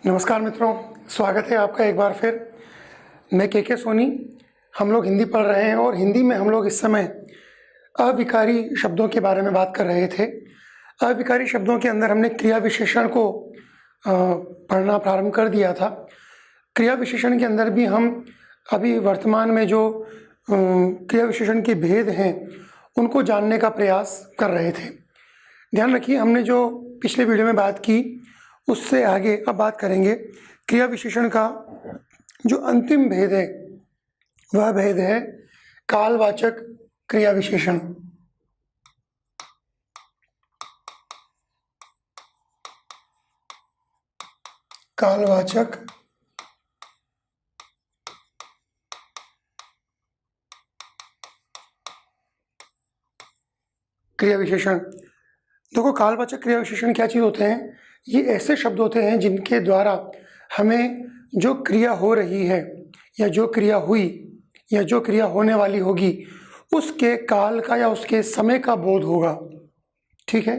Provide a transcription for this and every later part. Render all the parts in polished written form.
नमस्कार मित्रों, स्वागत है आपका एक बार फिर। मैं के सोनी। हम लोग हिंदी पढ़ रहे हैं और हिंदी में हम लोग इस समय अविकारी शब्दों के बारे में बात कर रहे थे। अविकारी शब्दों के अंदर हमने क्रिया विशेषण को पढ़ना प्रारंभ कर दिया था। क्रिया विशेषण के अंदर भी हम अभी वर्तमान में जो क्रिया विशेषण के भेद हैं उनको जानने का प्रयास कर रहे थे। ध्यान रखिए, हमने जो पिछले वीडियो में बात की उससे आगे अब बात करेंगे। क्रिया विशेषण का जो अंतिम भेद है वह भेद है कालवाचक क्रिया विशेषण। कालवाचक क्रिया विशेषण। देखो, कालवाचक क्रिया विशेषण क्या चीज़ होते हैं? ये ऐसे शब्द होते हैं जिनके द्वारा हमें जो क्रिया हो रही है या जो क्रिया हुई या जो क्रिया होने वाली होगी उसके काल का या उसके समय का बोध होगा। ठीक है।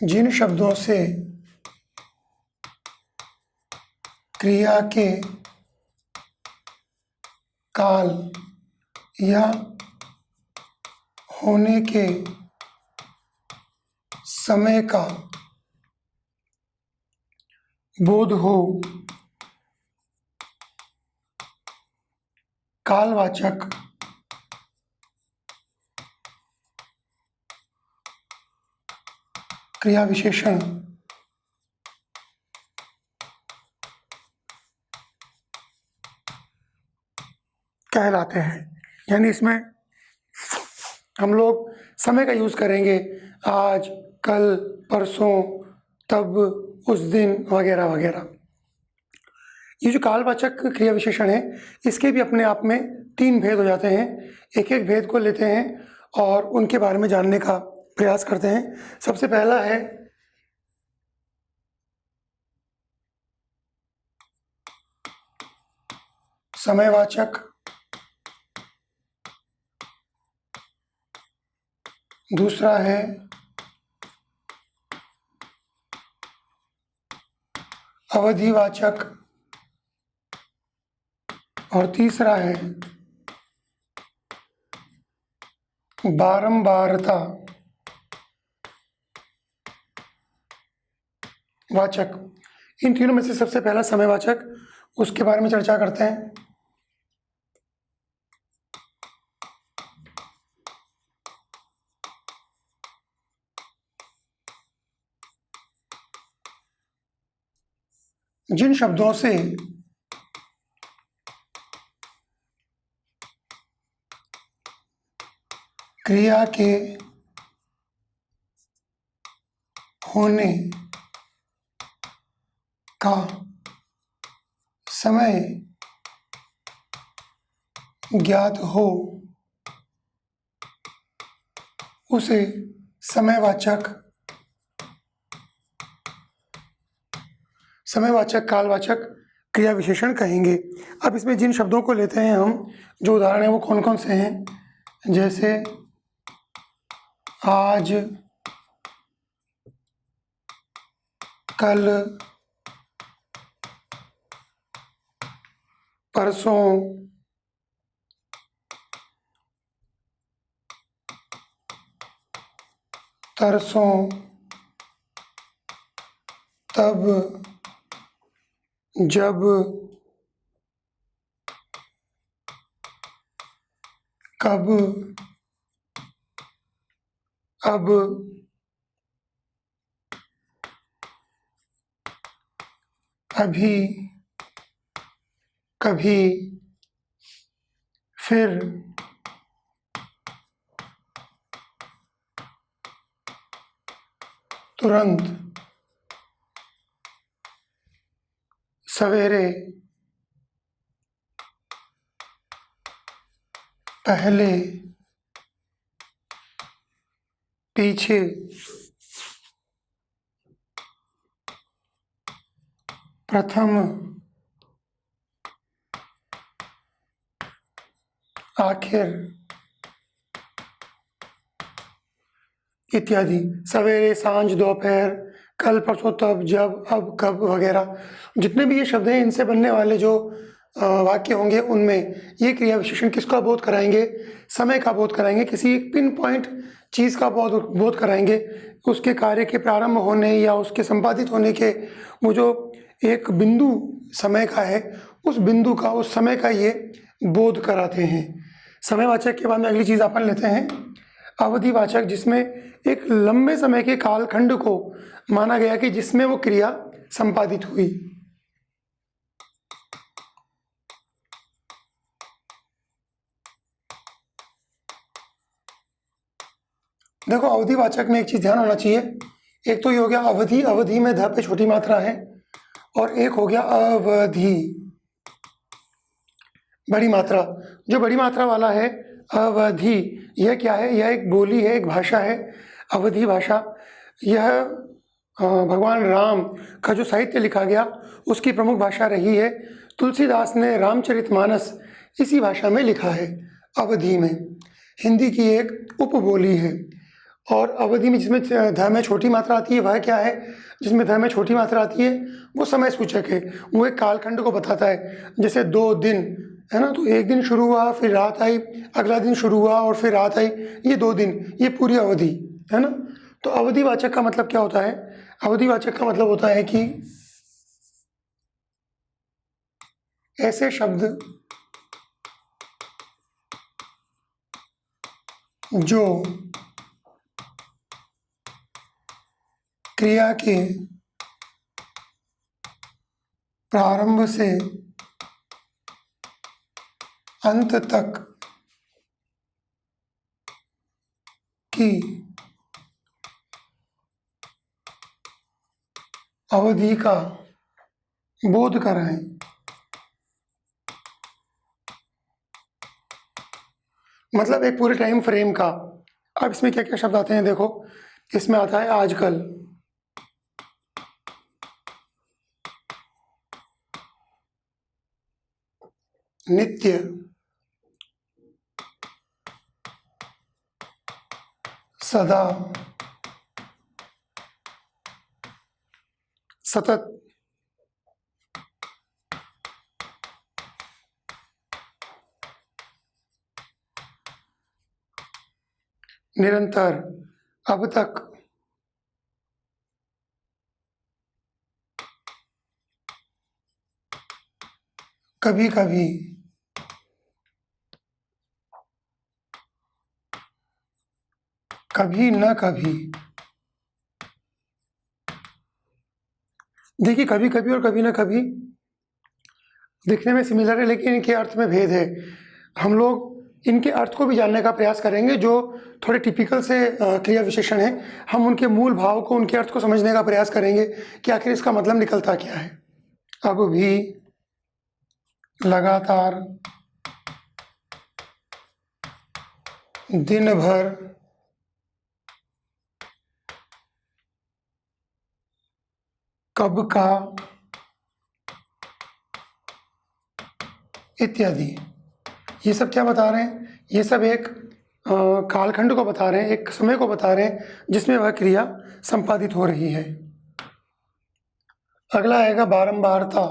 जिन शब्दों से क्रिया के काल या होने के समय का बोध हो, कालवाचक क्रिया विशेषण कहलाते हैं। यानी इसमें हम लोग समय का यूज़ करेंगे, आज, कल, परसों, तब, उस दिन वगैरह वगैरह। ये जो कालवाचक क्रिया विशेषण है इसके भी अपने आप में 3 भेद हो जाते हैं। एक एक भेद को लेते हैं और उनके बारे में जानने का प्रयास करते हैं। सबसे पहला है समयवाचक, दूसरा है अवधिवाचक और तीसरा है बारंबारता वाचक। इन तीनों में से सबसे पहला समयवाचक, उसके बारे में चर्चा करते हैं। जिन शब्दों से क्रिया के होने का समय ज्ञात हो उसे समयवाचक कालवाचक क्रिया विशेषण कहेंगे। अब इसमें जिन शब्दों को लेते हैं हम, जो उदाहरण है वो कौन कौन से हैं? जैसे आज, कल, परसों, तरसों, तब, जब, कब, अब, अभी, कभी, फिर, तुरंत, सवेरे, पहले, पीछे, प्रथम, आखिर, इत्यादि। सवेरे, सांझ, दोपहर, कल, परसों, तब, जब, अब, कब वगैरह जितने भी ये शब्द हैं, इनसे बनने वाले जो वाक्य होंगे उनमें ये क्रिया विशेषण किसका बोध कराएंगे? समय का बोध कराएंगे, किसी पिन पॉइंट चीज़ का बोध कराएंगे, उसके कार्य के प्रारंभ होने या उसके संपादित होने के वो जो एक बिंदु समय का है, उस बिंदु का, उस समय का ये बोध कराते हैं। समयवाचक के बाद में अगली चीज़ अपन लेते हैं अवधिवाचक, जिसमें एक लंबे समय के कालखंड को माना गया कि जिसमें वो क्रिया संपादित हुई। देखो, अवधिवाचक में एक चीज़ ध्यान होना चाहिए, एक तो ये हो गया अवधि, अवधि में ध पे छोटी मात्रा है, और एक हो गया अवधि, बड़ी मात्रा। जो बड़ी मात्रा वाला है अवधि, यह क्या है? यह एक बोली है, एक भाषा है, अवधि भाषा। यह भगवान राम का जो साहित्य लिखा गया उसकी प्रमुख भाषा रही है। तुलसीदास ने रामचरितमानस इसी भाषा में लिखा है, अवधि में। हिंदी की एक उपबोली है। और अवधि में जिसमें ध में छोटी मात्रा आती है वह क्या है? जिसमें ध में छोटी मात्रा आती है वो समय सूचक है, वो एक कालखंड को बताता है। जैसे 2 दिन है ना, तो एक दिन शुरू हुआ, फिर रात आई, अगला दिन शुरू हुआ और फिर रात आई, ये 2 दिन, ये पूरी अवधि है ना। तो अवधिवाचक का मतलब क्या होता है? अवधिवाचक का मतलब होता है कि ऐसे शब्द जो क्रिया के प्रारंभ से अंत तक की अवधि का बोध कराएं। मतलब एक पूरे टाइम फ्रेम का। अब इसमें क्या क्या शब्द आते हैं देखो, इसमें आता है आजकल, नित्य, सदा, सतत, निरंतर, अब तक, कभी कभी, कभी न कभी। देखिए, कभी कभी और कभी न कभी दिखने में सिमिलर है, लेकिन इनके अर्थ में भेद है। हम लोग इनके अर्थ को भी जानने का प्रयास करेंगे, जो थोड़े टिपिकल से क्रिया विशेषण हैं। हम उनके मूल भाव को, उनके अर्थ को समझने का प्रयास करेंगे कि आखिर इसका मतलब निकलता क्या है। अब भी, लगातार, दिन भर, कब का, इत्यादि। ये सब क्या बता रहे हैं? ये सब एक कालखंड को बता रहे हैं, एक समय को बता रहे हैं जिसमें वह क्रिया संपादित हो रही है। अगला आएगा बारंबारता।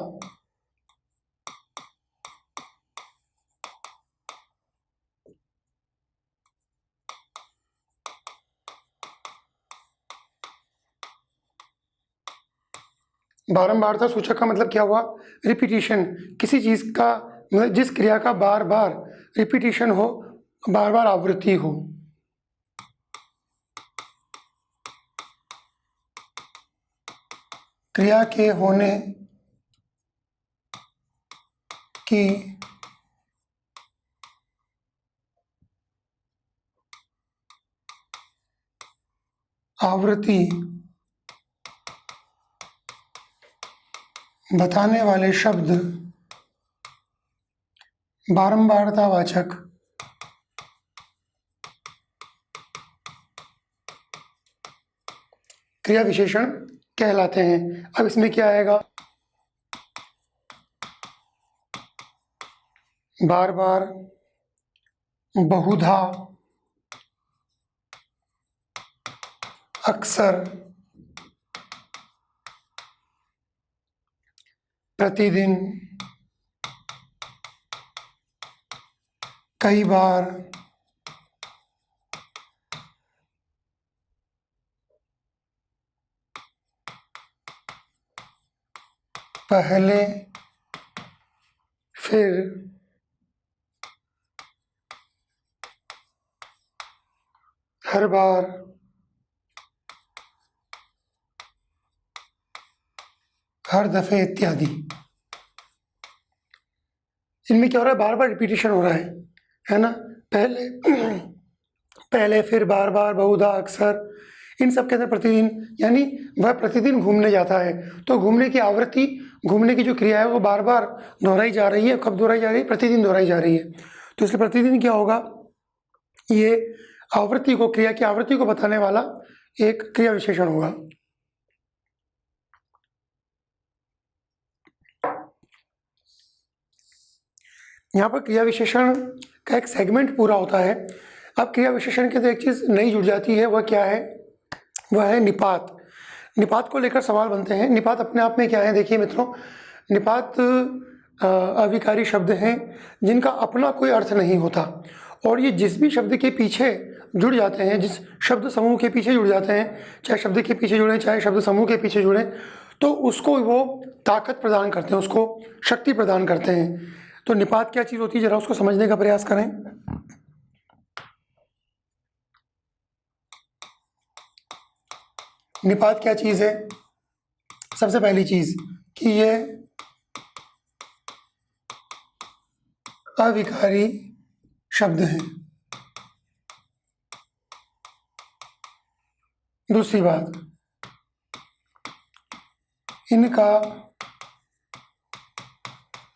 बारंबारता सूचक का मतलब क्या हुआ? रिपीटिशन। किसी चीज़ का मतलब जिस क्रिया का बार बार रिपीटिशन हो, बार बार आवृत्ति हो। क्रिया के होने की आवृत्ति बताने वाले शब्द बारंबारतावाचक क्रिया विशेषण कहलाते हैं। अब इसमें क्या आएगा? बार बार, बहुधा, अक्सर, प्रतिदिन, कई बार, पहले, फिर, हर बार, हर दफे इत्यादि। इनमें क्या हो रहा है, बार बार रिपीटिशन हो रहा है ना। पहले पहले, फिर, बार बार, बहुधा, अक्सर, इन सब के अंदर प्रतिदिन, यानी वह प्रतिदिन घूमने जाता है। तो घूमने की आवृत्ति, घूमने की जो क्रिया है वो बार बार दोहराई जा रही है। कब दोहराई जा रही है? प्रतिदिन दोहराई जा रही है। तो इसलिए प्रतिदिन क्या होगा, ये आवृत्ति को, क्रिया की आवृत्ति को बताने वाला एक क्रिया विशेषण होगा। यहाँ पर क्रिया विशेषण का एक सेगमेंट पूरा होता है। अब क्रिया विशेषण के अंदर एक चीज़ नई जुड़ जाती है, वह क्या है? वह है निपात। निपात को लेकर सवाल बनते हैं। निपात अपने आप में क्या है? देखिए मित्रों, निपात अविकारी शब्द हैं जिनका अपना कोई अर्थ नहीं होता, और ये जिस भी शब्द के पीछे जुड़ जाते हैं, जिस शब्द समूह के पीछे जुड़ जाते हैं, चाहे शब्द के पीछे जुड़े, चाहे शब्द समूह के पीछे जुड़े, तो उसको वो ताकत प्रदान करते हैं, उसको शक्ति प्रदान करते हैं। तो निपात क्या चीज़ होती है, जरा उसको समझने का प्रयास करें। निपात क्या चीज़ है? सबसे पहली चीज़ कि ये अविकारी शब्द हैं। दूसरी बात, इनका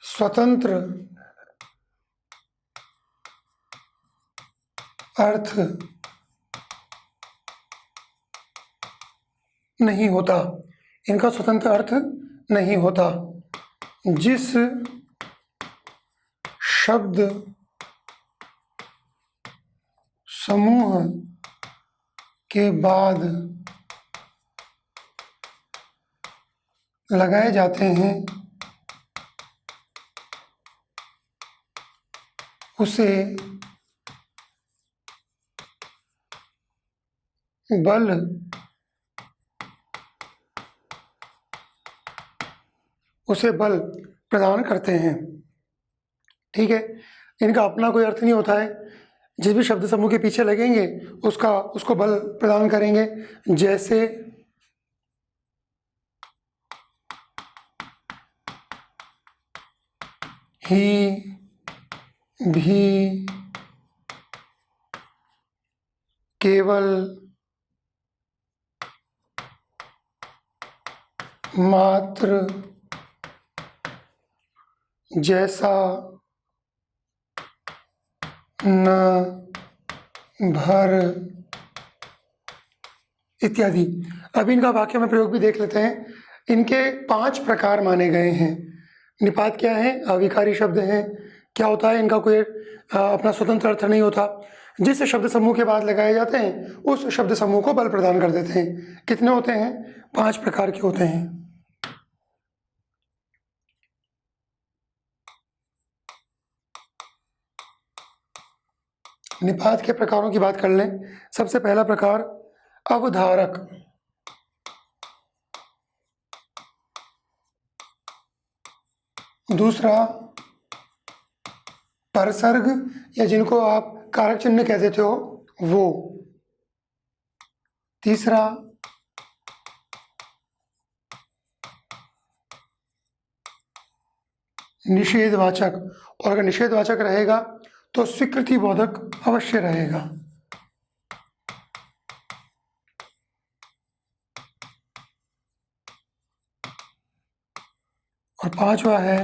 स्वतंत्र अर्थ नहीं होता। इनका स्वतंत्र अर्थ नहीं होता। जिस शब्द समूह के बाद लगाए जाते हैं उसे बल प्रदान करते हैं। ठीक है, इनका अपना कोई अर्थ नहीं होता है। जिस भी शब्द समूह के पीछे लगेंगे उसको बल प्रदान करेंगे। जैसे ही, भी, केवल, मात्र, जैसा, न, भर इत्यादि। अब इनका वाक्य में प्रयोग भी देख लेते हैं। इनके 5 प्रकार माने गए हैं। निपात क्या है? अविकारी शब्द हैं। क्या होता है? इनका कोई अपना स्वतंत्र अर्थ नहीं होता। जिस शब्द समूह के बाद लगाए जाते हैं उस शब्द समूह को बल प्रदान कर देते हैं। कितने होते हैं? 5 प्रकार के होते हैं। निपात के प्रकारों की बात कर लें। सबसे पहला प्रकार अवधारक। दूसरा परसर्ग, या जिनको आप कारक चिन्ह कह देते हो वो। तीसरा निषेधवाचक, और अगर निषेधवाचक रहेगा तो स्वीकृति बोधक अवश्य रहेगा। और 5वां है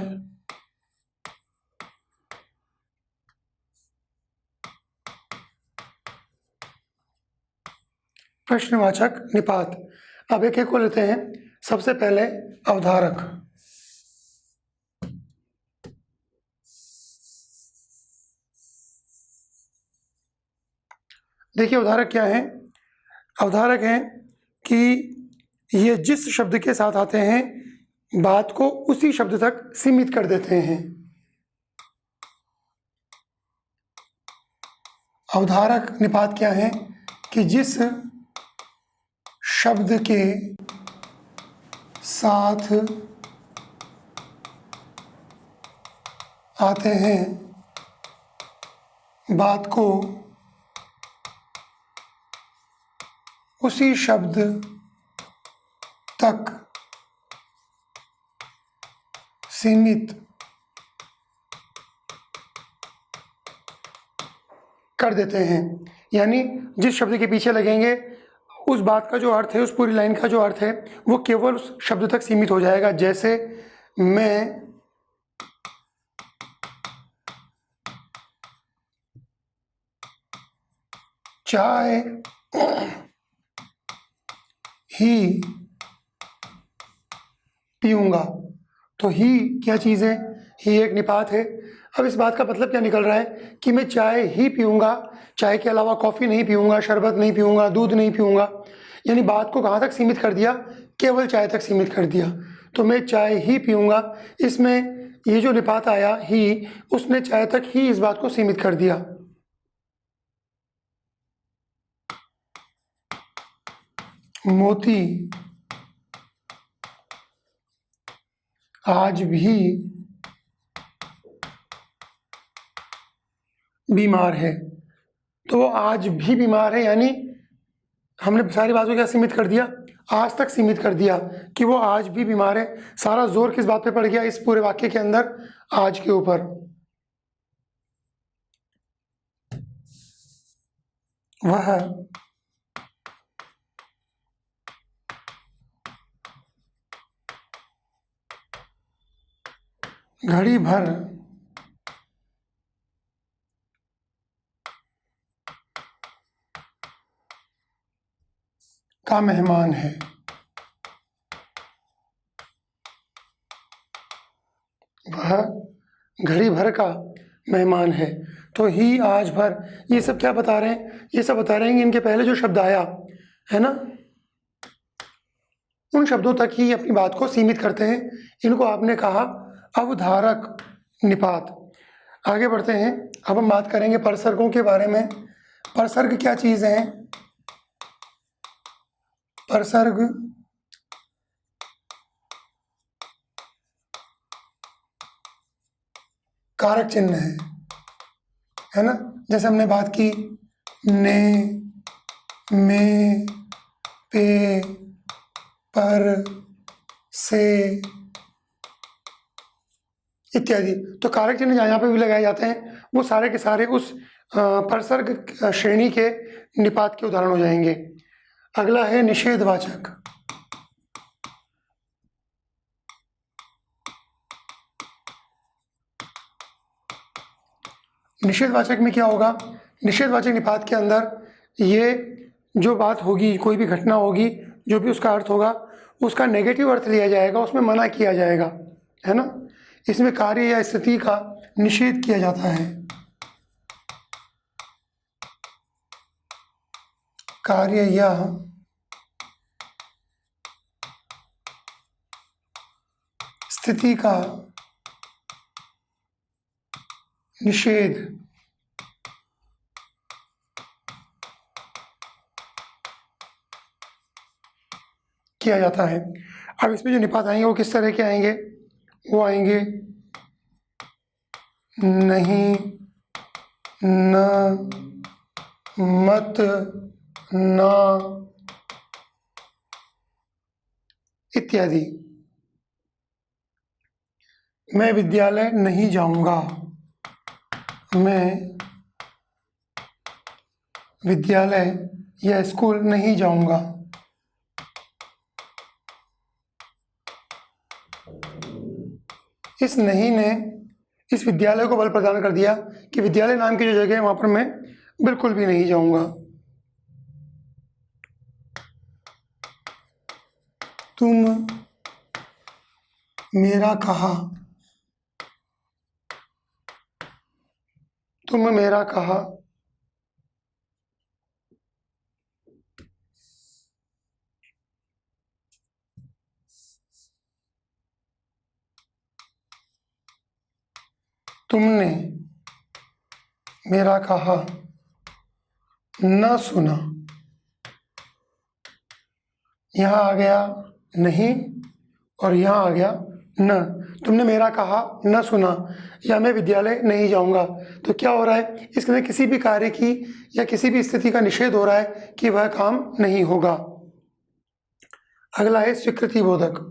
प्रश्नवाचक निपात। अब एक एक को लेते हैं। सबसे पहले अवधारक। देखिए अवधारक क्या है? अवधारक है कि ये जिस शब्द के साथ आते हैं बात को उसी शब्द तक सीमित कर देते हैं। अवधारक निपात क्या है कि जिस शब्द के साथ आते हैं बात को उसी शब्द तक सीमित कर देते हैं। यानी जिस शब्द के पीछे लगेंगे उस बात का जो अर्थ है, उस पूरी लाइन का जो अर्थ है वो केवल उस शब्द तक सीमित हो जाएगा। जैसे मैं चाय ही पीऊँगा, तो ही क्या चीज़ है? ही एक निपात है। अब इस बात का मतलब क्या निकल रहा है कि मैं चाय ही पीऊँगा, चाय के अलावा कॉफ़ी नहीं पीऊँगा, शरबत नहीं पीऊँगा, दूध नहीं पीऊँगा। यानी बात को कहाँ तक सीमित कर दिया? केवल चाय तक सीमित कर दिया। तो मैं चाय ही पीऊँगा, इसमें ये जो निपात आया ही, उसने चाय तक ही इस बात को सीमित कर दिया। मोती आज भी बीमार है, तो वो आज भी बीमार है, यानी हमने सारी बातों को क्या सीमित कर दिया? आज तक सीमित कर दिया कि वो आज भी बीमार है। सारा जोर किस बात पे पड़ गया इस पूरे वाक्य के अंदर? आज के ऊपर। वह घड़ी भर का मेहमान है। वह घड़ी भर का मेहमान है। तो ही, आज भर, ये सब क्या बता रहे हैं? ये सब बता रहे हैं कि इनके पहले जो शब्द आया है ना, उन शब्दों तक ही अपनी बात को सीमित करते हैं। इनको आपने कहा अवधारक निपात। आगे बढ़ते हैं। अब हम बात करेंगे परसर्गों के बारे में। परसर्ग क्या चीज़ है? परसर्ग कारक चिन्ह है ना। जैसे हमने बात की ने, में, पे, पर, से इत्यादि। तो कारक चिन्ह जहाँ पे भी लगाए जाते हैं वो सारे के सारे उस परसर्ग श्रेणी के निपात के उदाहरण हो जाएंगे। अगला है निषेधवाचक। निषेधवाचक में क्या होगा? निषेधवाचक निपात के अंदर ये जो बात होगी, कोई भी घटना होगी, जो भी उसका अर्थ होगा, उसका नेगेटिव अर्थ लिया जाएगा, उसमें मना किया जाएगा, है ना। इसमें कार्य या स्थिति का निषेध किया जाता है। कार्य या स्थिति का निषेध किया जाता है। अब इसमें जो निपात आएंगे वो किस तरह के आएंगे? वो आएंगे नहीं, न, मत, ना इत्यादि। मैं विद्यालय नहीं जाऊंगा, मैं विद्यालय या स्कूल नहीं जाऊंगा। इस नहीं ने इस विद्यालय को बल प्रदान कर दिया कि विद्यालय नाम की जो जगह है वहां पर मैं बिल्कुल भी नहीं जाऊंगा। तुम मेरा कहा, तुम मेरा कहा तुमने मेरा कहा न सुना। यहाँ आ गया नहीं और यहाँ आ गया न। तुमने मेरा कहा न सुना या मैं विद्यालय नहीं जाऊंगा, तो क्या हो रहा है, इसके अंदर किसी भी कार्य की या किसी भी स्थिति का निषेध हो रहा है कि वह काम नहीं होगा। अगला है स्वीकृति बोधक।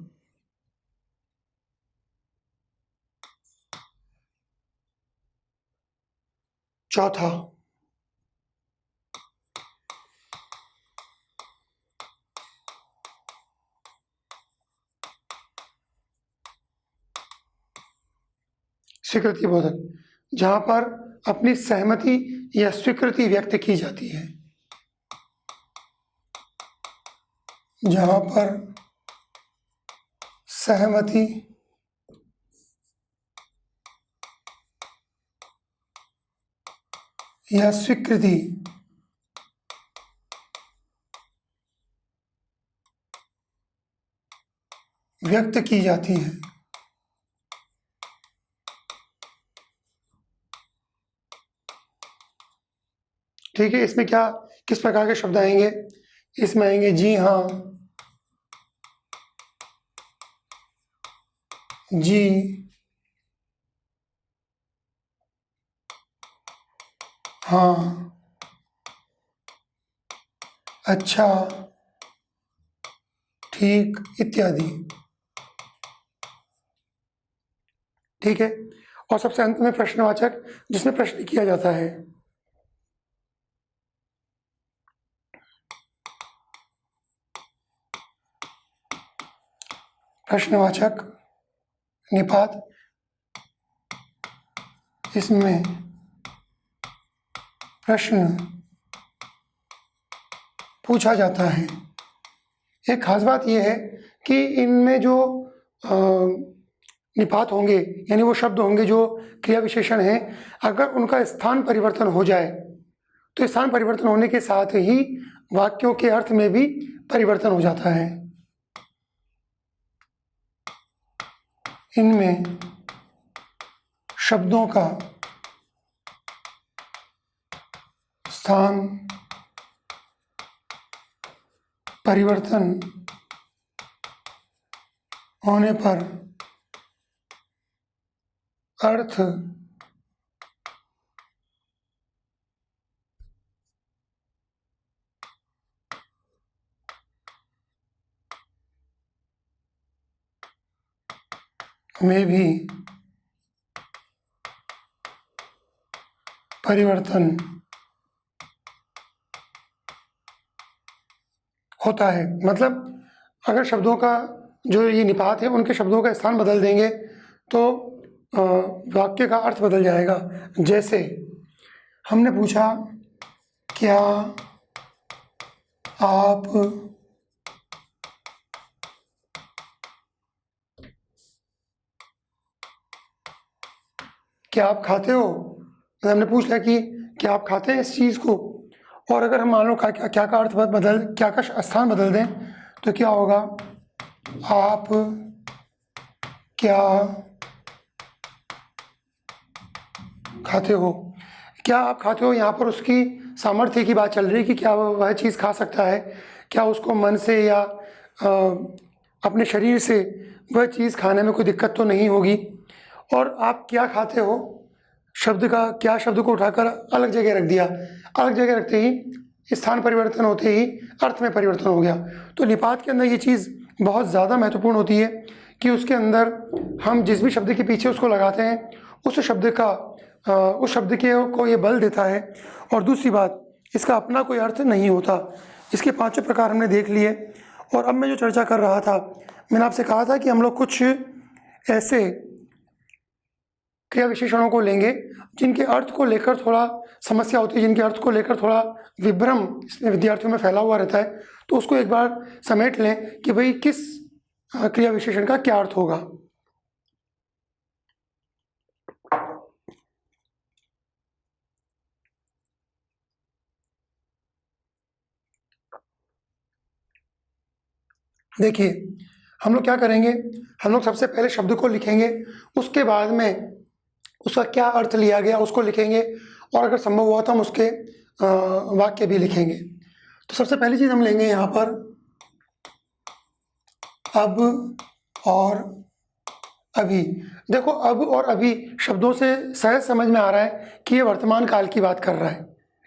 चौथा, स्वीकृति बोधक, जहां पर अपनी सहमति या स्वीकृति व्यक्त की जाती है, जहां पर सहमति या स्वीकृति व्यक्त की जाती है। ठीक है, इसमें क्या किस प्रकार के शब्द आएंगे, इसमें आएंगे जी हाँ, जी, हाँ, अच्छा, ठीक इत्यादि। ठीक है, और सबसे अंत में प्रश्नवाचक, जिसमें प्रश्न किया जाता है। प्रश्नवाचक निपात, इसमें प्रश्न पूछा जाता है। एक खास बात यह है कि इनमें जो निपात होंगे, यानी वो शब्द होंगे जो क्रिया विशेषण हैं, अगर उनका स्थान परिवर्तन हो जाए तो स्थान परिवर्तन होने के साथ ही वाक्यों के अर्थ में भी परिवर्तन हो जाता है। इनमें शब्दों का स्थान परिवर्तन होने पर अर्थ में भी परिवर्तन होता है। मतलब अगर शब्दों का जो ये निपात है उनके शब्दों का स्थान बदल देंगे तो वाक्य का अर्थ बदल जाएगा। जैसे हमने पूछा क्या आप खाते हो, तो हमने पूछ लिया कि क्या आप खाते हैं इस चीज़ को, और अगर हम मान लो क्या का अर्थ क्या का स्थान बदल दें तो क्या होगा, आप क्या खाते हो। क्या आप खाते हो, यहाँ पर उसकी सामर्थ्य की बात चल रही है कि क्या वह चीज़ खा सकता है, क्या उसको मन से या अपने शरीर से वह चीज़ खाने में कोई दिक्कत तो नहीं होगी। और आप क्या खाते हो शब्द का क्या शब्द को उठाकर अलग जगह रख दिया, अलग जगह रखते ही स्थान परिवर्तन होते ही अर्थ में परिवर्तन हो गया। तो निपात के अंदर ये चीज़ बहुत ज़्यादा महत्वपूर्ण होती है कि उसके अंदर हम जिस भी शब्द के पीछे उसको लगाते हैं उस शब्द के को ये बल देता है। और दूसरी बात, इसका अपना कोई अर्थ नहीं होता। इसके पांचों प्रकार हमने देख लिए। और अब मैं जो चर्चा कर रहा था, मैंने आपसे कहा था कि हम लोग कुछ ऐसे क्रिया विशेषणों को लेंगे जिनके अर्थ को लेकर थोड़ा समस्या होती है, जिनके अर्थ को लेकर थोड़ा विभ्रम विद्यार्थियों में फैला हुआ रहता है। तो उसको एक बार समेट लें कि भाई किस क्रिया विशेषण का क्या अर्थ होगा। देखिए हम लोग क्या करेंगे, हम लोग सबसे पहले शब्द को लिखेंगे, उसके बाद में उसका क्या अर्थ लिया गया उसको लिखेंगे, और अगर संभव हुआ तो हम उसके वाक्य भी लिखेंगे। तो सबसे पहली चीज़ हम लेंगे यहाँ पर अब और अभी। देखो, अब और अभी शब्दों से सहज समझ में आ रहा है कि ये वर्तमान काल की बात कर रहा है,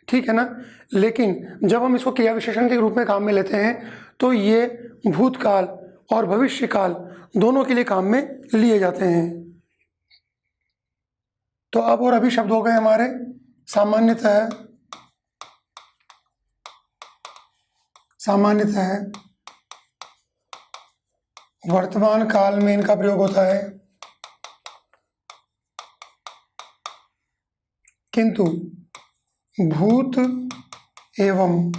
ठीक है ना। लेकिन जब हम इसको क्रिया विशेषण के रूप में काम में लेते हैं तो ये भूतकाल और भविष्य काल दोनों के लिए काम में लिए जाते हैं। तो अब और अभी शब्द हो गए हमारे। सामान्यतः वर्तमान काल में इनका प्रयोग होता है, किंतु भूत एवं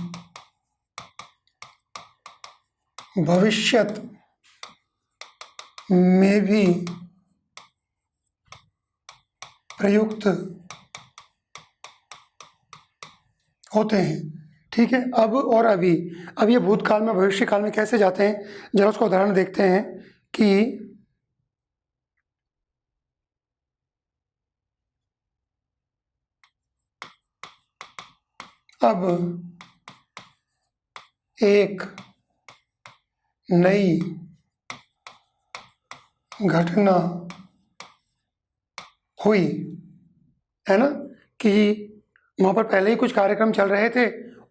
भविष्यत में भी प्रयुक्त होते हैं, ठीक है। अब और अभी, अब ये भूतकाल में भविष्य काल में कैसे जाते हैं, जरा उसका उदाहरण देखते हैं कि अब एक नई घटना हुई, है ना, कि वहाँ पर पहले ही कुछ कार्यक्रम चल रहे थे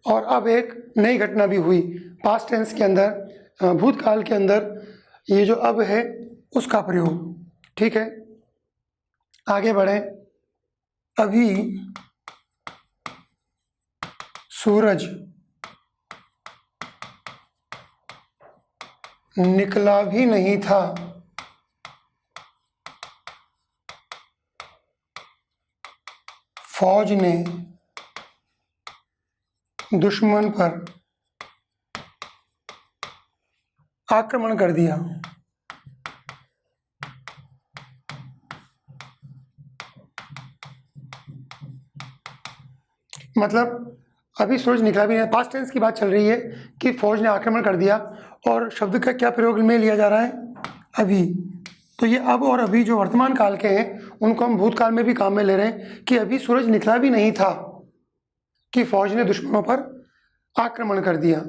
और अब एक नई घटना भी हुई। पास्ट टेंस के अंदर, भूतकाल के अंदर ये जो अब है उसका प्रयोग, ठीक है। आगे बढ़ें। अभी सूरज निकला भी नहीं था, फौज ने दुश्मन पर आक्रमण कर दिया। मतलब अभी सूरज निकला भी नहीं, पास्ट टेंस की बात चल रही है कि फौज ने आक्रमण कर दिया, और शब्द का क्या प्रयोग में लिया जा रहा है, अभी। तो ये अब और अभी जो वर्तमान काल के हैं उनको हम भूतकाल में भी काम में ले रहे हैं कि अभी सूरज निकला भी नहीं था कि फौज ने दुश्मनों पर आक्रमण कर दिया।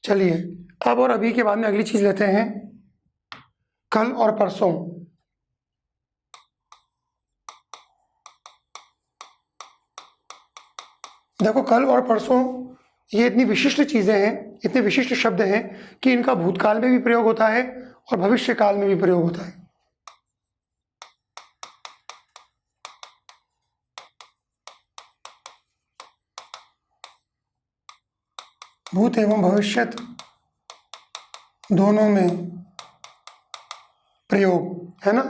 चलिए, अब और अभी के बाद में अगली चीज लेते हैं, कल और परसों। देखो, कल और परसों ये इतनी विशिष्ट चीजें हैं, इतने विशिष्ट शब्द हैं कि इनका भूतकाल में भी प्रयोग होता है और भविष्य काल में भी प्रयोग होता है। भूत एवं भविष्यत दोनों में प्रयोग, है ना।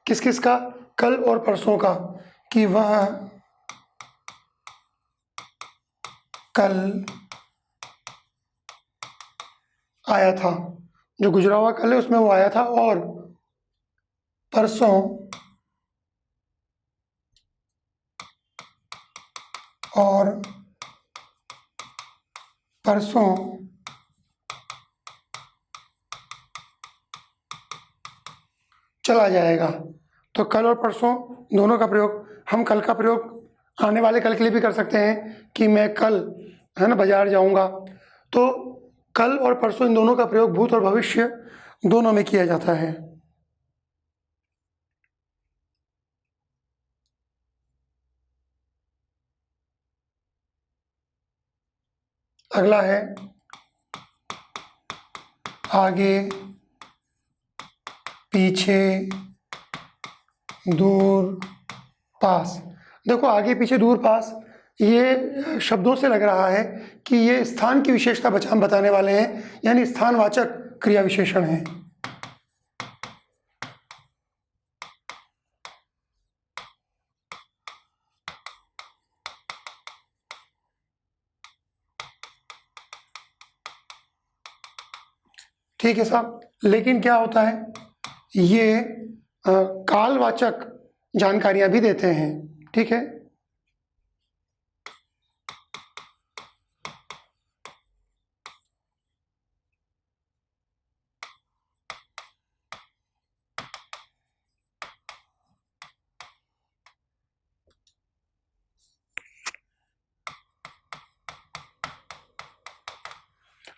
किस किस का, कल और परसों का, कि वह कल आया था, जो गुजरा हुआ कल है उसमें वो आया था, और परसों और परसों चला जाएगा। तो कल और परसों दोनों का प्रयोग, हम कल का प्रयोग आने वाले कल के लिए भी कर सकते हैं कि मैं कल, है ना, बाजार जाऊंगा। तो कल और परसों इन दोनों का प्रयोग भूत और भविष्य दोनों में किया जाता है। अगला है आगे, पीछे, दूर, पास। देखो, आगे, पीछे, दूर, पास ये शब्दों से लग रहा है कि ये स्थान की विशेषता बताने वाले हैं, यानी स्थानवाचक क्रिया विशेषण हैं। ठीक है साहब, लेकिन क्या होता है, ये कालवाचक जानकारियां भी देते हैं, ठीक है।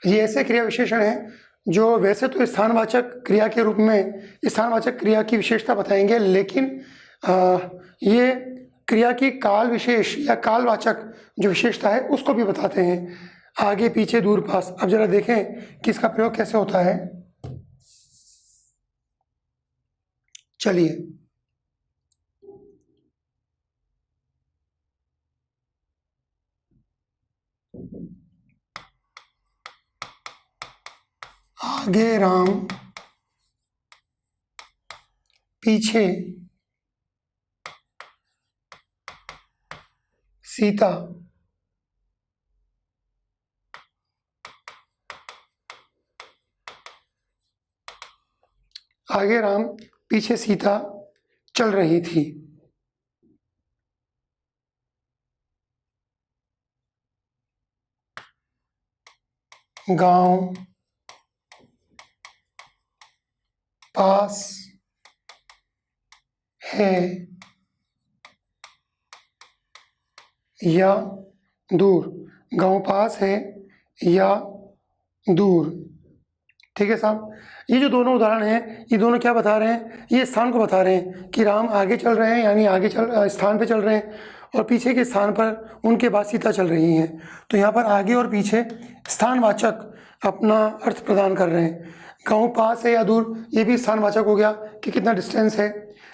ये ऐसे क्रिया विशेषण हैं जो वैसे तो स्थानवाचक क्रिया के रूप में स्थानवाचक क्रिया की विशेषता बताएंगे, लेकिन ये क्रिया की काल विशेष या कालवाचक जो विशेषता है उसको भी बताते हैं। आगे पीछे दूर पास। अब जरा देखें कि इसका प्रयोग कैसे होता है। चलिए, आगे राम पीछे सीता, आगे राम पीछे सीता चल रही थी। गांव पास है या दूर, गांव पास है या दूर। ठीक है साहब, ये जो दोनों उदाहरण हैं ये दोनों क्या बता रहे हैं, ये स्थान को बता रहे हैं कि राम आगे चल रहे हैं, यानी आगे स्थान पे चल रहे हैं, और पीछे के स्थान पर उनके बाद सीता चल रही हैं। तो यहाँ पर आगे और पीछे स्थानवाचक अपना अर्थ प्रदान कर रहे हैं। गाँव पास है या दूर, ये भी स्थानवाचक हो गया कि कितना डिस्टेंस है।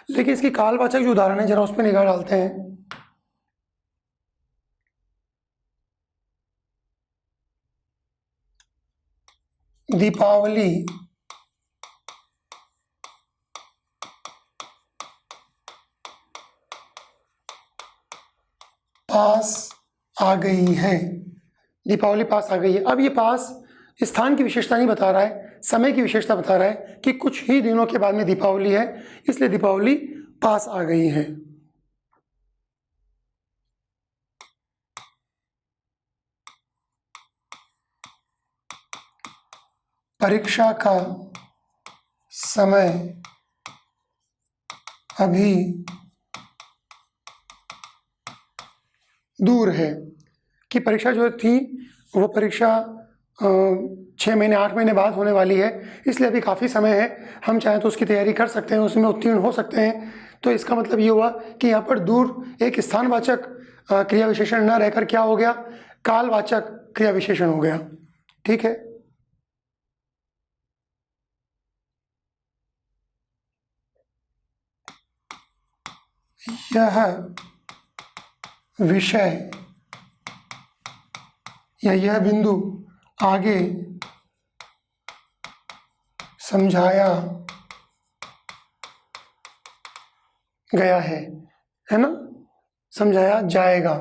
लेकिन इसकी कालवाचक जो उदाहरण है जरा उस पर निगाह डालते हैं। दीपावली पास आ गई है। दीपावली पास आ गई है। अब ये पास स्थान की विशेषता नहीं बता रहा है, समय की विशेषता बता रहा है कि कुछ ही दिनों के बाद में दीपावली है, इसलिए दीपावली पास आ गई है। परीक्षा का समय अभी दूर है, कि परीक्षा जो थी वो परीक्षा 6 महीने 8 महीने बाद होने वाली है, इसलिए अभी काफ़ी समय है, हम चाहें तो उसकी तैयारी कर सकते हैं, उसमें उत्तीर्ण हो सकते हैं। तो इसका मतलब ये हुआ कि यहाँ पर दूर एक स्थानवाचक क्रिया विशेषण न रहकर क्या हो गया, कालवाचक क्रिया विशेषण हो गया। ठीक है, यह विषय या यह बिंदु आगे समझाया गया है ना, समझाया जाएगा।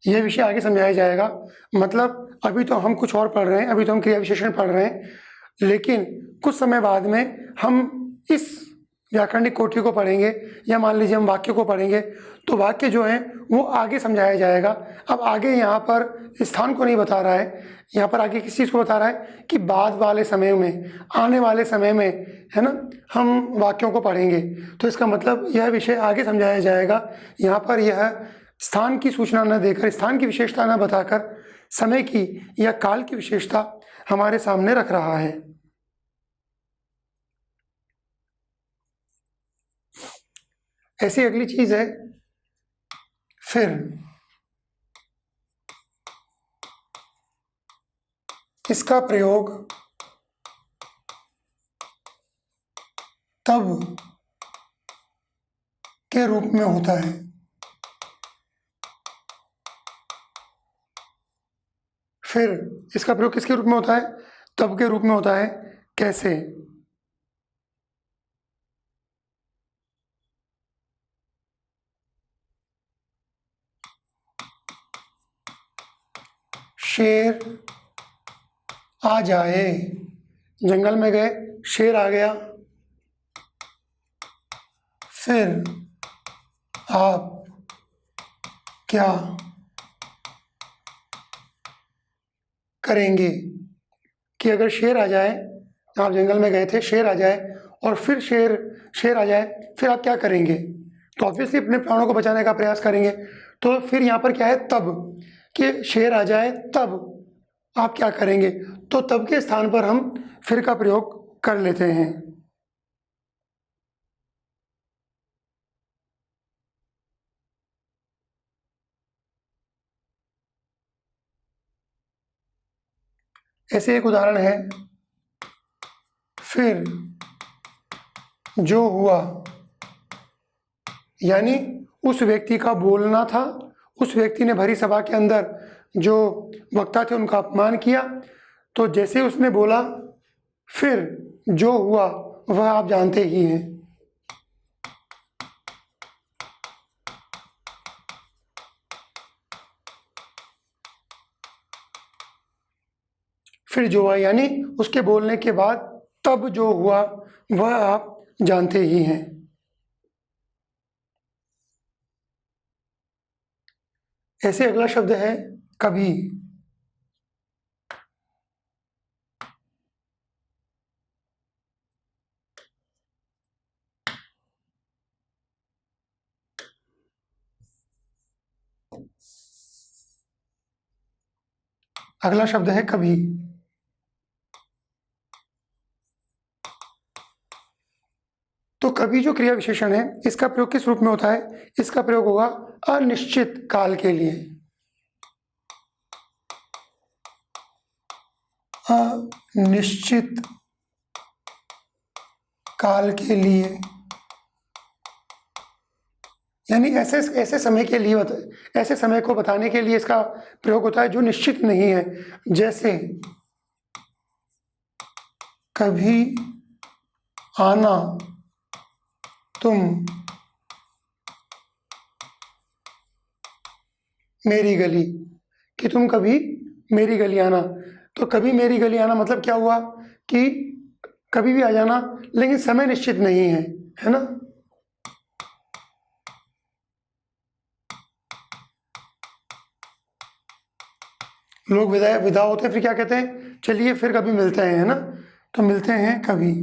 यह विषय आगे समझाया जाएगा, मतलब अभी तो हम कुछ और पढ़ रहे हैं, अभी तो हम क्रिया विशेषण पढ़ रहे हैं, लेकिन कुछ समय बाद में हम इस व्याकरणिक कोटि को पढ़ेंगे, या मान लीजिए हम वाक्य को पढ़ेंगे, तो वाक्य जो है वो आगे समझाया जाएगा। अब आगे यहाँ पर स्थान को नहीं बता रहा है, यहाँ पर आगे किस चीज़ को बता रहा है कि बाद वाले समय में, आने वाले समय में, है ना, हम वाक्यों को पढ़ेंगे। तो इसका मतलब यह विषय आगे समझाया जाएगा। यहाँ पर यह स्थान की सूचना न देकर, स्थान की विशेषता न बताकर समय की या काल की विशेषता हमारे सामने रख रहा है। ऐसी अगली चीज है फिर। इसका प्रयोग तब के रूप में होता है। फिर इसका प्रयोग किसके रूप में होता है, तब के रूप में होता है। कैसे, शेर आ जाए, जंगल में गए, शेर आ गया, फिर आप क्या करेंगे, कि अगर शेर आ जाए, आप जंगल में गए थे, शेर आ जाए और फिर शेर आ जाए, फिर आप क्या करेंगे। तो ऑब्वियसली अपने प्राणों को बचाने का प्रयास करेंगे। तो फिर यहाँ पर क्या है, तब, कि शेर आ जाए तब आप क्या करेंगे, तो तब के स्थान पर हम फिर का प्रयोग कर लेते हैं। ऐसे एक उदाहरण है, फिर जो हुआ, यानी उस व्यक्ति का बोलना था, उस व्यक्ति ने भरी सभा के अंदर जो वक्ता थे उनका अपमान किया, तो जैसे उसने बोला फिर जो हुआ वह आप जानते ही हैं। फिर जो हुआ यानी उसके बोलने के बाद तब जो हुआ वह आप जानते ही हैं। ऐसे अगला शब्द है कभी। अगला शब्द है कभी। तो कभी जो क्रिया विशेषण है इसका प्रयोग किस रूप में होता है, इसका प्रयोग होगा अनिश्चित काल के लिए। अनिश्चित काल के लिए, यानी ऐसे ऐसे समय के लिए, ऐसे समय को बताने के लिए इसका प्रयोग होता है जो निश्चित नहीं है। जैसे कभी आना तुम मेरी गली, कि तुम कभी मेरी गली आना। तो कभी मेरी गली आना मतलब क्या हुआ कि कभी भी आ जाना, लेकिन समय निश्चित नहीं है ना। लोग विदा होते हैं फिर क्या कहते हैं, चलिए फिर कभी मिलते हैं, है ना। तो मिलते हैं कभी,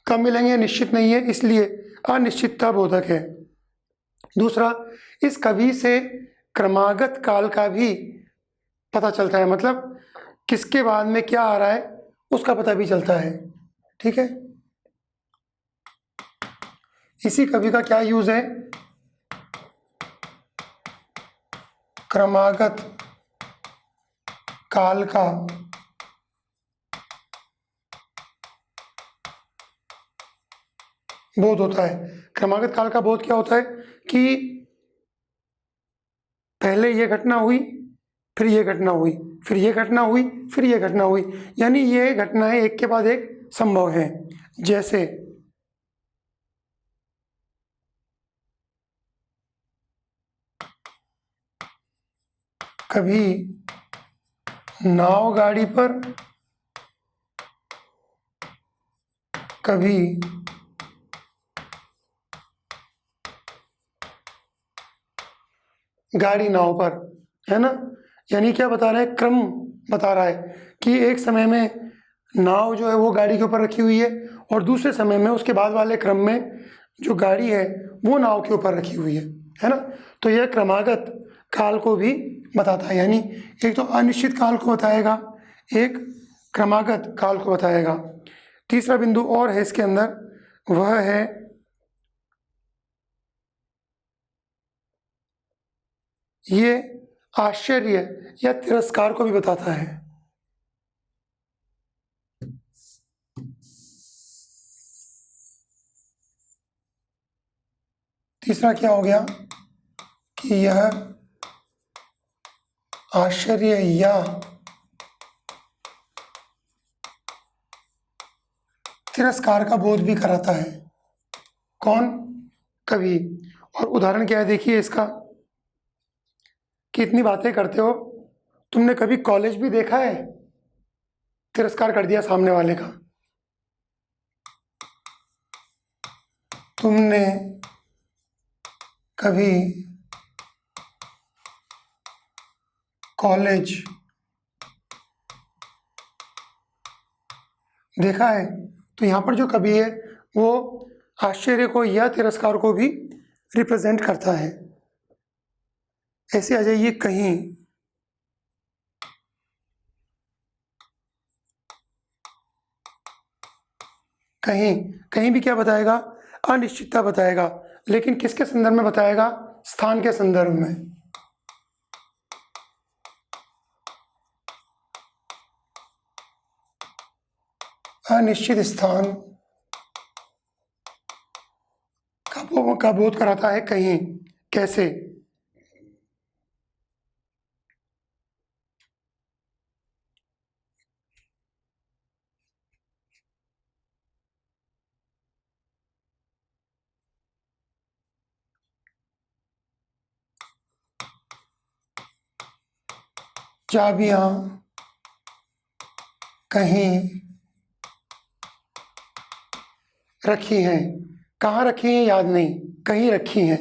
कब मिलेंगे निश्चित नहीं है, इसलिए अनिश्चितता बोधक है। दूसरा, इस कभी से क्रमागत काल का भी पता चलता है, मतलब किसके बाद में क्या आ रहा है उसका पता भी चलता है। ठीक है, इसी कभी का क्या यूज है, क्रमागत काल का बोध होता है। क्रमागत काल का बोध क्या होता है कि पहले ये घटना हुई, फिर ये घटना हुई, फिर ये घटना हुई, फिर ये घटना हुई, यानी ये घटनाएं एक के बाद एक संभव है। जैसे कभी नाव गाड़ी पर, कभी गाड़ी नाव पर, है ना। यानी क्या बता रहा है, क्रम बता रहा है कि एक समय में नाव जो है वो गाड़ी के ऊपर रखी हुई है, और दूसरे समय में उसके बाद वाले क्रम में जो गाड़ी है वो नाव के ऊपर रखी हुई है ना। तो यह क्रमागत काल को भी बताता है, यानी एक तो अनिश्चित काल को बताएगा, एक क्रमागत काल को बताएगा। तीसरा बिंदु और है इसके अंदर, वह है ये आश्चर्य या तिरस्कार को भी बताता है। तीसरा क्या हो गया कि यह आश्चर्य या तिरस्कार का बोध भी कराता है। कौन, कभी। और उदाहरण क्या है देखिए इसका, कि इतनी बातें करते हो, तुमने कभी कॉलेज भी देखा है, तिरस्कार कर दिया सामने वाले का। तुमने कभी कॉलेज देखा है। तो यहाँ पर जो कभी है वो आश्चर्य को या तिरस्कार को भी रिप्रेजेंट करता है। ऐसे आ जाइए कहीं। कहीं कहीं भी क्या बताएगा? अनिश्चितता बताएगा, लेकिन किसके संदर्भ में बताएगा? स्थान के संदर्भ में। अनिश्चित स्थान का बोध कराता है कहीं। कैसे? चाबियां कहीं रखी हैं। कहाँ रखी हैं याद नहीं, कहीं रखी हैं।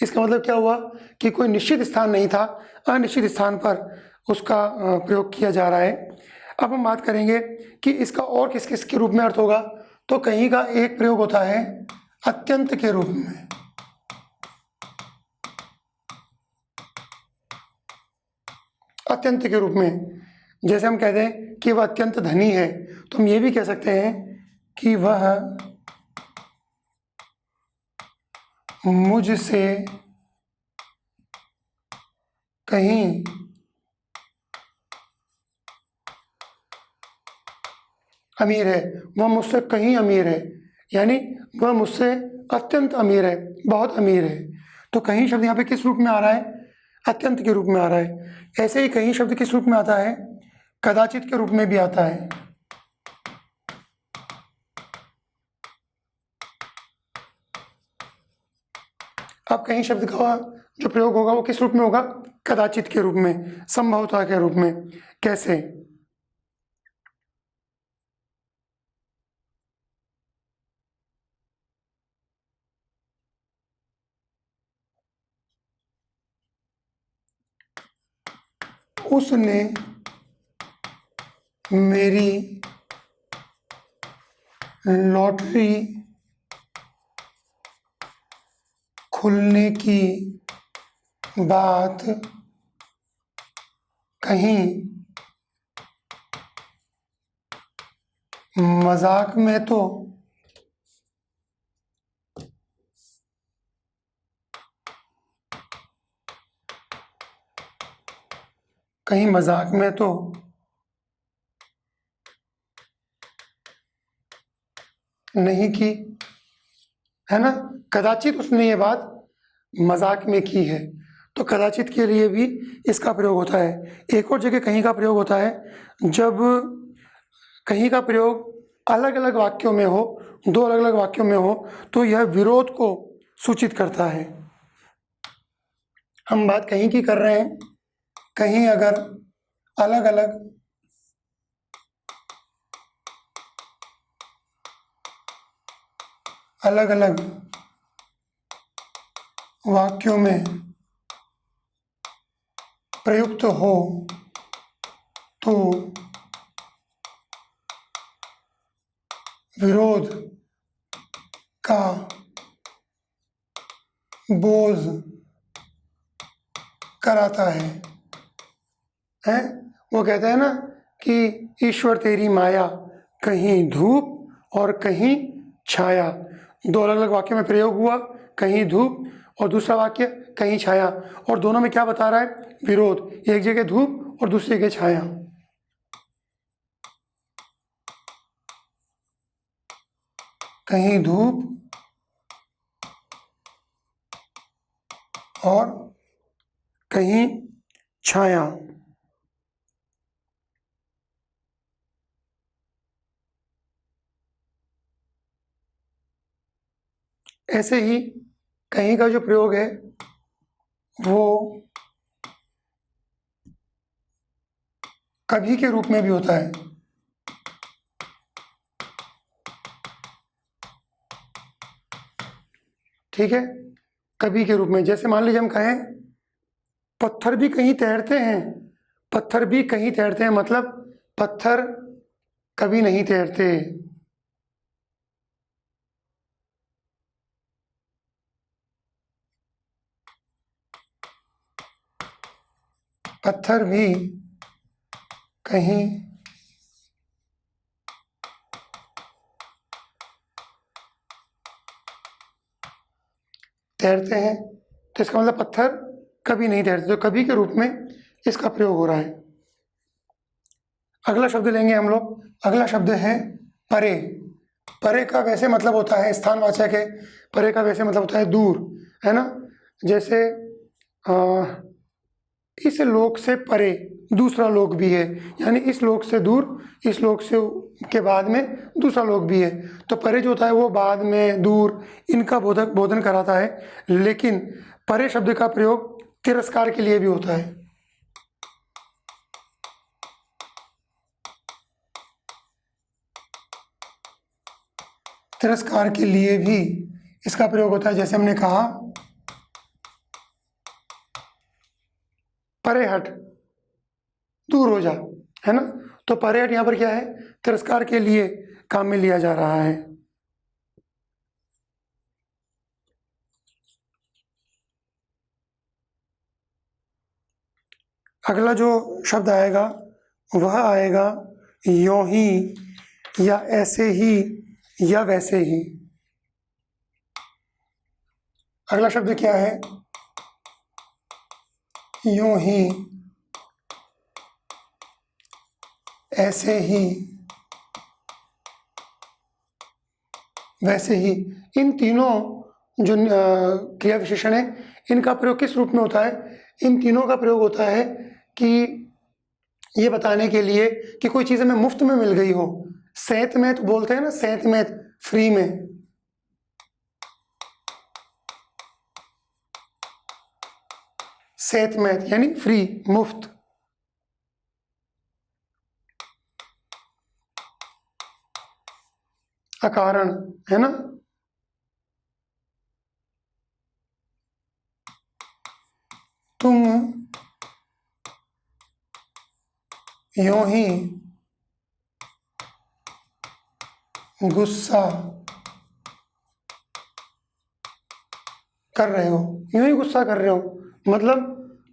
इसका मतलब क्या हुआ कि कोई निश्चित स्थान नहीं था, अनिश्चित स्थान पर उसका प्रयोग किया जा रहा है। अब हम बात करेंगे कि इसका और किस किस के रूप में अर्थ होगा। तो कहीं का एक प्रयोग होता है अत्यंत के रूप में। अत्यंत के रूप में, जैसे हम कहते हैं कि वह अत्यंत धनी है, तो हम ये भी कह सकते हैं कि वह मुझसे कहीं अमीर है। वह मुझसे कहीं अमीर है, यानी वह मुझसे अत्यंत अमीर है, बहुत अमीर है। तो कहीं शब्द यहाँ पे किस रूप में आ रहा है? अत्यंत के रूप में आ रहा है। ऐसे ही कहीं शब्द किस रूप में आता है? कदाचित के रूप में भी आता है। अब कहीं शब्द का जो प्रयोग होगा वो किस रूप में होगा? कदाचित के रूप में, संभवतः के रूप में। कैसे? उसने मेरी लॉटरी खुलने की बात कहीं मजाक में तो कहीं मजाक में तो नहीं की, है ना। कदाचित उसने ये बात मजाक में की है, तो कदाचित के लिए भी इसका प्रयोग होता है। एक और जगह कहीं का प्रयोग होता है जब कहीं का प्रयोग अलग अलग वाक्यों में हो, दो अलग अलग वाक्यों में हो, तो यह विरोध को सूचित करता है। हम बात कहीं की कर रहे हैं। कहीं अगर अलग अलग अलग अलग वाक्यों में प्रयुक्त हो तो विरोध का बोझ कराता है। वो कहते हैं ना कि ईश्वर तेरी माया, कहीं धूप और कहीं छाया। दो अलग अलग वाक्य में प्रयोग हुआ, कहीं धूप और दूसरा वाक्य कहीं छाया, और दोनों में क्या बता रहा है? विरोध। एक जगह धूप और दूसरी जगह छाया। कहीं धूप और कहीं छाया। ऐसे ही कहीं का जो प्रयोग है वो कभी के रूप में भी होता है। ठीक है, कभी के रूप में। जैसे मान लीजिए हम कहें पत्थर भी कहीं तैरते हैं। पत्थर भी कहीं तैरते हैं मतलब पत्थर कभी नहीं तैरते। पत्थर भी कहीं तैरते हैं। तो इसका मतलब पत्थर कभी नहीं तैरते, तो कभी के रूप में इसका प्रयोग हो रहा है। अगला शब्द लेंगे हम लोग। अगला शब्द है परे। परे का वैसे मतलब होता है, स्थानवाचक है। परे का वैसे मतलब होता है दूर, है ना। जैसे इस लोक से परे दूसरा लोक भी है, यानी इस लोक से दूर, इस लोक से के बाद में दूसरा लोक भी है। तो परे जो होता है वो बाद में, दूर, इनका बोधन कराता है। लेकिन परे शब्द का प्रयोग तिरस्कार के लिए भी होता है। तिरस्कार के लिए भी इसका प्रयोग होता है। जैसे हमने कहा परे हट, दूर हो जा, है ना। तो परे हट यहाँ पर क्या है, तिरस्कार के लिए काम में लिया जा रहा है। अगला जो शब्द आएगा वह आएगा यों ही, या ऐसे ही, या वैसे ही। अगला शब्द क्या है, यों ही, ऐसे ही, वैसे ही। इन तीनों जो क्रिया विशेषण है, इनका प्रयोग किस रूप में होता है। इन तीनों का प्रयोग होता है कि ये बताने के लिए कि कोई चीज़ हमें मुफ्त में मिल गई हो। सेहत में तो बोलते हैं ना, सेहत में, फ्री में। सेहत में यानी फ्री, मुफ्त। अकारण, है ना। तुम यों ही गुस्सा कर रहे हो। यूं ही गुस्सा कर रहे हो मतलब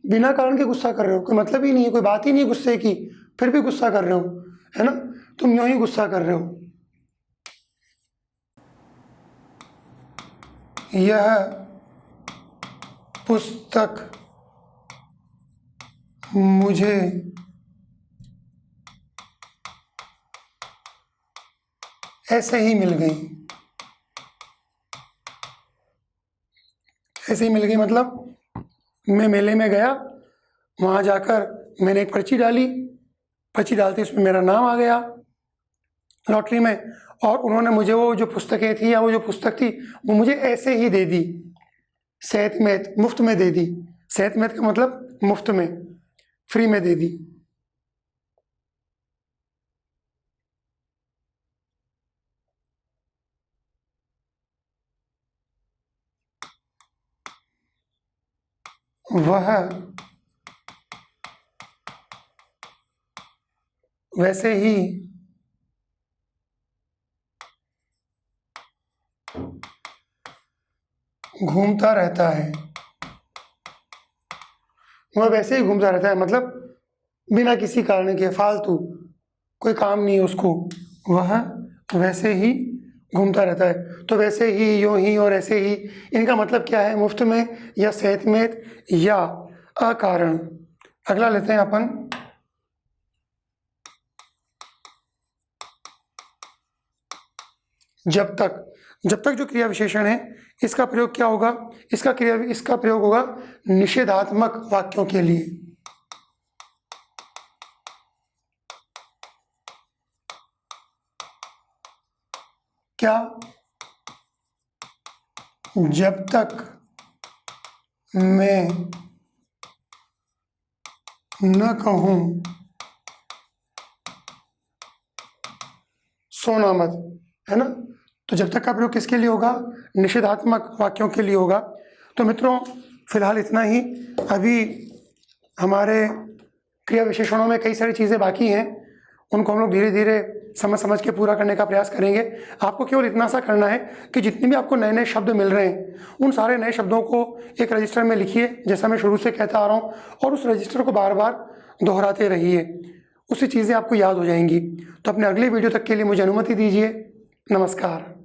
बिना कारण के गुस्सा कर रहे हो, कोई मतलब ही नहीं है, कोई बात ही नहीं है गुस्से की, फिर भी गुस्सा कर रहे हो, है ना। तुम यूं ही गुस्सा कर रहे हो। यह पुस्तक मुझे ऐसे ही मिल गई। ऐसे ही मिल गई मतलब मैं मेले में गया, वहाँ जाकर मैंने एक पर्ची डाली, पर्ची डालते उसमें मेरा नाम आ गया लॉटरी में, और उन्होंने मुझे वो जो पुस्तकें थी या वो जो पुस्तक थी वो मुझे ऐसे ही दे दी, सेहत में, मुफ्त में दे दी। सेहत में का मतलब मुफ्त में, फ्री में दे दी। वह वैसे ही घूमता रहता है। वह वैसे ही घूमता रहता है मतलब बिना किसी कारण के, फालतू, कोई काम नहीं है उसको, वह वैसे ही घूमता रहता है। तो वैसे ही, यूं ही और ऐसे ही, इनका मतलब क्या है, मुफ्त में या सेहत में या अकारण। अगला लेते हैं अपन, जब तक। जब तक जो क्रिया विशेषण है इसका प्रयोग क्या होगा, इसका प्रयोग होगा निषेधात्मक वाक्यों के लिए। क्या, जब तक मैं न कहूं सोना मत, है ना। तो जब तक का प्रयोग किसके लिए होगा, निषेधात्मक वाक्यों के लिए होगा। तो मित्रों फिलहाल इतना ही। अभी हमारे क्रिया विशेषणों में कई सारी चीज़ें बाकी हैं, उनको हम लोग धीरे धीरे समझ समझ के पूरा करने का प्रयास करेंगे। आपको केवल इतना सा करना है कि जितने भी आपको नए नए शब्द मिल रहे हैं उन सारे नए शब्दों को एक रजिस्टर में लिखिए, जैसा मैं शुरू से कहता आ रहा हूँ, और उस रजिस्टर को बार बार दोहराते रहिए, उससे चीज़ें आपको याद हो जाएंगी। तो अपने अगले वीडियो तक के लिए मुझे अनुमति दीजिए। नमस्कार।